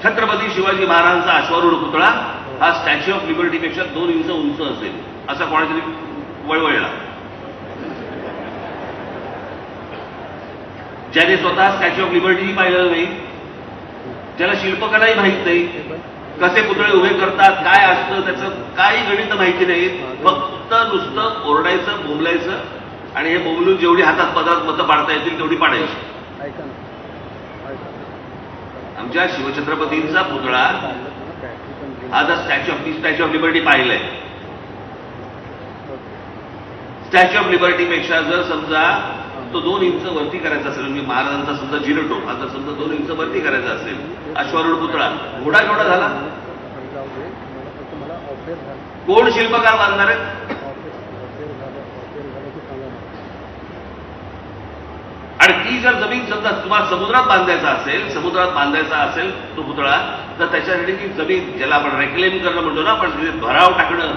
छत्रपती शिवाजी महाराजांचा अश्वारूढ पुतळा हा स्टॅच्यू ऑफ लिबर्टीपेक्षा 2 इंच उंच असेल असा कोणातरी वळवळला. ज्याने स्वतः स्टॅच्यू ऑफ लिबर्टीही पाहिलं नाही, ज्याला शिल्पकलाही माहीत नाही, कसे पुतळे उभे करतात, काय असतं त्याचं काही गणित माहिती नाही, फक्त नुसतं ओरडायचं, बोंबलायचं आणि हे बोंबलून जेवढी हातात पदार्थ मतं पाडता येतील तेवढी पाडायची. आमच्या शिवछत्रपतींचा पुतळा हा जर स्टॅच्यू ऑफ लिबर्टी पाहिलंय, स्टॅच्यू ऑफ लिबर्टीपेक्षा जर समजा तो 2 इंच वरती करायचा असेल, म्हणजे महाराजांचा समजा जिरटो हा जर समजा 2 इंच वरती करायचा असेल, अश्वारूढ पुतळा घोडा केवढा झाला, कोण शिल्पकार बांधणार आहेत? आणि ती जर जमीन समजा तुम्हाला समुद्रात बांधायचा असेल तो पुतळा, तर त्याच्यासाठी ती जमीन ज्याला आपण रेक्लेम करणं म्हणतो ना आपण, तिथे भराव टाकणं,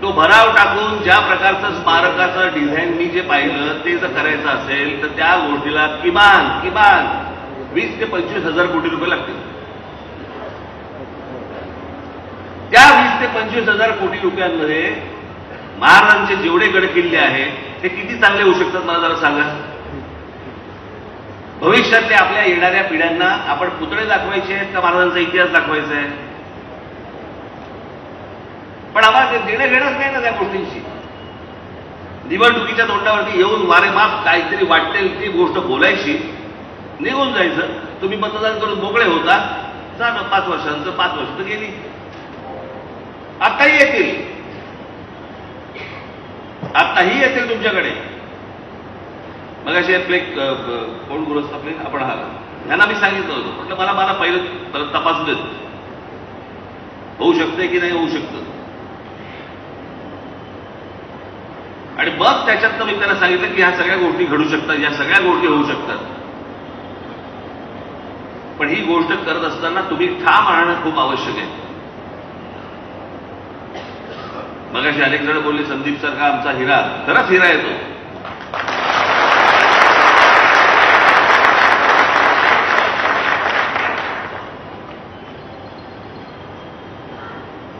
तो भराव टाकून ज्या प्रकारचं स्मारकाचं डिझाईन मी जे पाहिलं ते जर करायचं असेल तर त्या गोष्टीला किमान 20 ते 25 हजार कोटी रुपये लागतील. त्या 20 ते 25 हजार कोटी रुपयांमध्ये महाराजांचे जेवढे गडकिल्ले आहेत ते किती चांगले होऊ शकतात मला जरा सांगा. भविष्यातल्या आपल्या येणाऱ्या पिढ्यांना आपण पुतळे दाखवायचे आहेत का महाराजांचा इतिहास दाखवायचा आहे? पण आम्हाला ते देणं घेणंच नाही ना त्या गोष्टींशी. निवडणुकीच्या तोंडावरती येऊन वारेमाप काहीतरी वाटेल ती गोष्ट बोलायची, निघून जायचं. तुम्ही मतदान करून मोकळे होता, झालं 5 वर्षांचं, 5 वर्ष तर गेली. आताही येतील तुमच्याकडे. मग असे आपले कोण गृहस्थ आपले आपण ह्यांना मी सांगितलं होतं, म्हटलं मला पहिलं तपासू देत, होऊ शकते की नाही होऊ शकतं. आणि मग त्याच्यातनं मी त्यांना सांगितलं की ह्या सगळ्या गोष्टी घडू शकतात, या सगळ्या गोष्टी होऊ शकतात. पण ही गोष्ट करत असताना तुम्ही ठाम राहणं खूप आवश्यक आहे. मगाशी अनेक जण बोलले संदीप सारखा आमचा हिरा, खरंच हिरा येतो.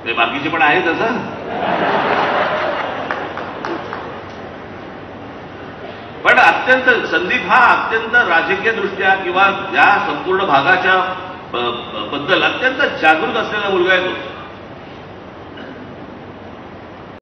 ते बाकीचे पण आहेत असं. पण संदीप हा अत्यंत राजकीय दृष्ट्या किंवा या संपूर्ण भागाच्या बद्दल अत्यंत जागृत असलेला मुलगा आहे तो.